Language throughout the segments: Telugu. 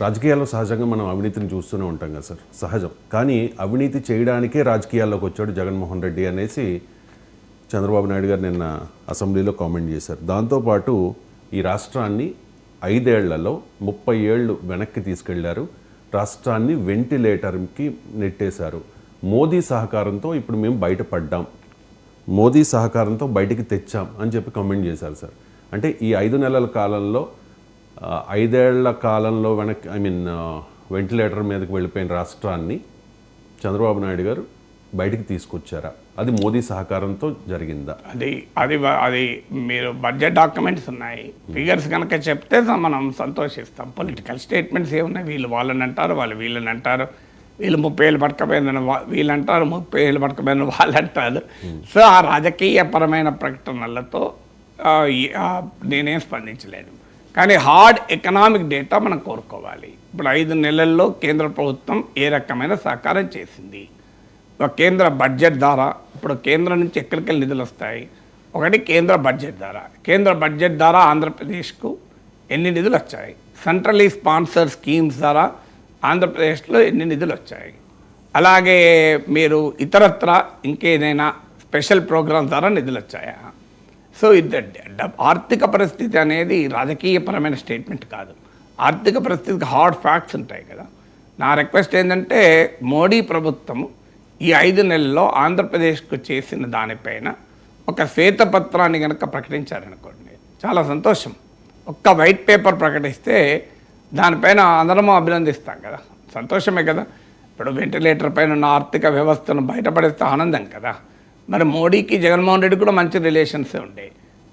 రాజకీయాల్లో సహజంగా మనం అవినీతిని చూస్తూనే ఉంటాం కదా సార్, సహజం. కానీ అవినీతి చేయడానికే రాజకీయాల్లోకి వచ్చాడు జగన్మోహన్ రెడ్డి అనేసి చంద్రబాబు నాయుడు గారు నిన్న అసెంబ్లీలో కామెంట్ చేశారు. దాంతోపాటు ఈ రాష్ట్రాన్ని 5 ఏళ్లలో 30 ఏళ్ళు వెనక్కి తీసుకెళ్లారు, రాష్ట్రాన్ని వెంటిలేటర్కి నెట్టేశారు. మోదీ సహకారంతో ఇప్పుడు మేము బయటపడ్డాం, మోదీ సహకారంతో బయటికి తెచ్చాం అని చెప్పి కామెంట్ చేశారు సార్. అంటే ఈ 5 నెలల కాలంలో 5 ఏళ్ల కాలంలో వెంటిలేటర్ మీదకి వెళ్ళిపోయిన రాష్ట్రాన్ని చంద్రబాబు నాయుడు గారు బయటికి తీసుకొచ్చారా? అది మోదీ సహకారంతో జరిగిందా? అది మీరు బడ్జెట్ డాక్యుమెంట్స్ ఉన్నాయి, ఫిగర్స్ కనుక చెప్తే మనం సంతోషిస్తాం. పొలిటికల్ స్టేట్మెంట్స్ ఏమున్నాయి, వీళ్ళు వాళ్ళని అంటారు, వాళ్ళు వీళ్ళని అంటారు, వీళ్ళు 30 ఏళ్ళు పట్టకపోయిందని వీళ్ళు అంటారు, 30 ఏళ్ళు పట్టకపోయిందని వాళ్ళు అంటారు. సో ఆ రాజకీయపరమైన ప్రకటనలతో నేనేం స్పందించలేను. కానీ హార్డ్ ఎకనామిక్ డేటా మనం కోరుకోవాలి. ఇప్పుడు 5 నెలల్లో కేంద్ర ప్రభుత్వం ఏ రకమైన సహకారం చేసింది, కేంద్ర బడ్జెట్ ద్వారా ఇప్పుడు కేంద్రం నుంచి ఎక్కడికి నిధులు వస్తాయి. ఒకటి కేంద్ర బడ్జెట్ ద్వారా ఆంధ్రప్రదేశ్కు ఎన్ని నిధులు వచ్చాయి, సెంట్రలీ స్పాన్సర్ స్కీమ్స్ ద్వారా ఆంధ్రప్రదేశ్లో ఎన్ని నిధులు వచ్చాయి, అలాగే మీరు ఇతరత్ర ఇంకేదైనా స్పెషల్ ప్రోగ్రామ్స్ ద్వారా నిధులు వచ్చాయా. సో ఆర్థిక పరిస్థితి అనేది రాజకీయపరమైన స్టేట్మెంట్ కాదు, ఆర్థిక పరిస్థితికి హార్డ్ ఫ్యాక్ట్స్ ఉంటాయి కదా. నా రిక్వెస్ట్ ఏంటంటే మోడీ ప్రభుత్వము ఈ 5 నెలల్లో ఆంధ్రప్రదేశ్కు చేసిన దానిపైన ఒక శ్వేతపత్రాన్ని కనుక ప్రకటించారనుకోండి, చాలా సంతోషం. ఒక్క వైట్ పేపర్ ప్రకటిస్తే దానిపైన అందరము అభినందిస్తాం కదా, సంతోషమే కదా. ఇప్పుడు వెంటిలేటర్ పైన ఉన్న ఆర్థిక వ్యవస్థను బయటపడేస్తే ఆనందం కదా. మరి మోడీకి జగన్మోహన్ రెడ్డి కూడా మంచి రిలేషన్సే ఉండే.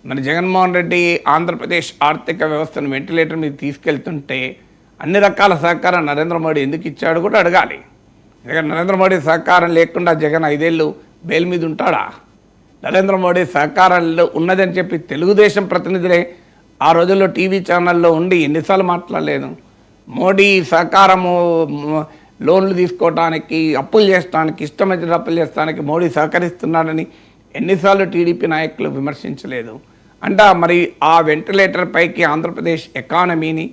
మరి జగన్మోహన్ రెడ్డి ఆంధ్రప్రదేశ్ ఆర్థిక వ్యవస్థను వెంటిలేటర్ మీద తీసుకెళ్తుంటే అన్ని రకాల సహకారం నరేంద్ర మోడీ ఎందుకు ఇచ్చాడు కూడా అడగాలి. ఎందుకంటే నరేంద్ర మోడీ సహకారం లేకుండా జగన్ 5 ఏళ్ళు బెయిల్ మీద ఉంటాడా? నరేంద్ర మోడీ సహకారంలో ఉన్నదని చెప్పి తెలుగుదేశం ప్రతినిధులే ఆ రోజుల్లో టీవీ ఛానల్లో ఉండి ఎన్నిసార్లు మాట్లాడలేదు. మోడీ సహకారము లోన్లు తీసుకోవడానికి, అప్పులు చేయడానికి, ఇష్టం వచ్చిన అప్పులు చేస్తానికి మోడీ సహకరిస్తున్నాడని ఎన్నిసార్లు టీడీపీ నాయకులు విమర్శించలేదు. మరి ఆ వెంటిలేటర్ పైకి ఆంధ్రప్రదేశ్ ఎకానమీని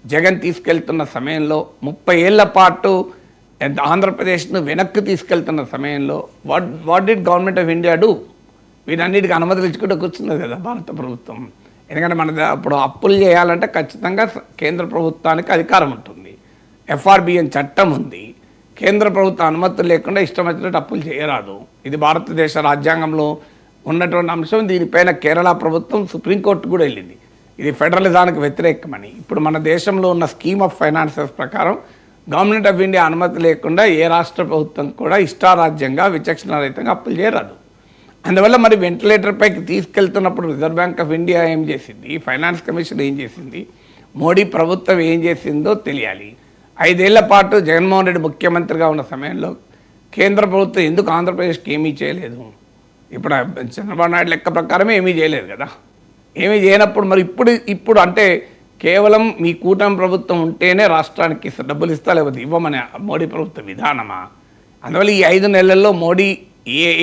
జగన్ తీసుకెళ్తున్న సమయంలో 30 ఏళ్ల పాటు ఆంధ్రప్రదేశ్ను వెనక్కి తీసుకెళ్తున్న సమయంలో what did government of India do? వీటన్నిటికీ అనుమతులు ఇచ్చుకుంటూ కూర్చున్నది కదా భారత ప్రభుత్వం. ఎందుకంటే ఇప్పుడు అప్పులు చేయాలంటే ఖచ్చితంగా కేంద్ర ప్రభుత్వానికి అధికారం ఉంటుంది, FRBN చట్టం ఉంది. కేంద్ర ప్రభుత్వ అనుమతులు లేకుండా ఇష్టం వచ్చినట్టు అప్పులు చేయరాదు. ఇది భారతదేశ రాజ్యాంగంలో ఉన్నటువంటి అంశం. దీనిపైన కేరళ ప్రభుత్వం సుప్రీంకోర్టు కూడా వెళ్ళింది, ఇది ఫెడరలిజానికి వ్యతిరేకమని. ఇప్పుడు మన దేశంలో ఉన్న స్కీమ్ ఆఫ్ ఫైనాన్సెస్ ప్రకారం గవర్నమెంట్ ఆఫ్ ఇండియా అనుమతి లేకుండా ఏ రాష్ట్ర ప్రభుత్వం కూడా ఇష్టారాజ్యంగా విచక్షణారహితంగా అప్పులు చేయరాదు. అందువల్ల మరి వెంటిలేటర్ పైకి తీసుకెళ్తున్నప్పుడు రిజర్వ్ బ్యాంక్ ఆఫ్ ఇండియా ఏం చేసింది, ఫైనాన్స్ కమిషన్ ఏం చేసింది, మోడీ ప్రభుత్వం ఏం చేసిందో తెలియాలి. 5 ఏళ్ల పాటు జగన్మోహన్ రెడ్డి ముఖ్యమంత్రిగా ఉన్న సమయంలో కేంద్ర ప్రభుత్వం ఎందుకు ఆంధ్రప్రదేశ్కి ఏమీ చేయలేదు? ఇప్పుడు చంద్రబాబు నాయుడు లెక్క ప్రకారమే ఏమీ చేయలేదు కదా. ఏమీ చేయనప్పుడు మరి ఇప్పుడు అంటే కేవలం మీ కూటమి ప్రభుత్వం ఉంటేనే రాష్ట్రానికి డబ్బులు ఇస్తా, లేకపోతే ఇవ్వమని మోడీ ప్రభుత్వ విధానమా? అందువల్ల ఈ 5 నెలల్లో మోడీ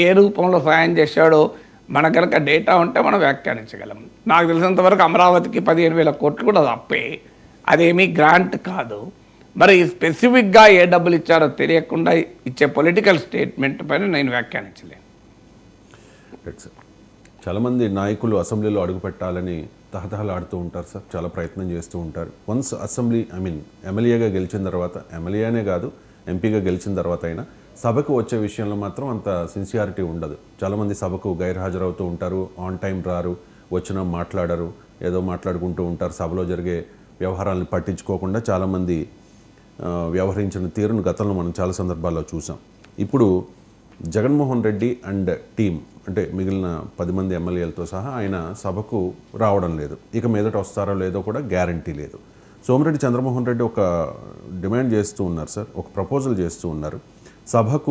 ఏ రూపంలో సహాయం చేశాడో మన కనుక డేటా ఉంటే మనం వ్యాఖ్యానించగలం. నాకు తెలిసినంతవరకు అమరావతికి 15,000 కోట్లు కూడా అప్పే, అదేమీ గ్రాంట్ కాదు. మరి స్పెసిఫిక్గా ఏ డబ్బులు ఇచ్చారో తెలియకుండా ఇచ్చే పొలిటికల్ స్టేట్మెంట్ పైన నేను వ్యాఖ్యానించలేను. చాలామంది నాయకులు అసెంబ్లీలో అడుగుపెట్టాలని తహతహలాడుతూ ఉంటారు సార్, చాలా ప్రయత్నం చేస్తూ ఉంటారు. వన్స్ ఎమ్మెల్యేగా గెలిచిన తర్వాత, ఎమ్మెల్యేనే కాదు ఎంపీగా గెలిచిన తర్వాత అయినా సభకు వచ్చే విషయంలో మాత్రం అంత సిన్సియారిటీ ఉండదు. చాలామంది సభకు గైర్హాజరవుతూ ఉంటారు, ఆన్ టైం రారు, వచ్చినా మాట్లాడరు, ఏదో మాట్లాడుకుంటూ ఉంటారు. సభలో జరిగే వ్యవహారాలను పట్టించుకోకుండా చాలామంది వ్యవహరించిన తీరును గతంలో మనం చాలా సందర్భాల్లో చూసాం. ఇప్పుడు జగన్మోహన్ రెడ్డి అండ్ టీం అంటే మిగిలిన 10 మంది ఎమ్మెల్యేలతో సహా ఆయన సభకు రావడం లేదు. ఇక మీదట వస్తారో లేదో కూడా గ్యారంటీ లేదు. సోమిరెడ్డి చంద్రమోహన్ రెడ్డి ఒక డిమాండ్ చేస్తూ ఉన్నారు సార్, ఒక ప్రపోజల్ చేస్తూ ఉన్నారు. సభకు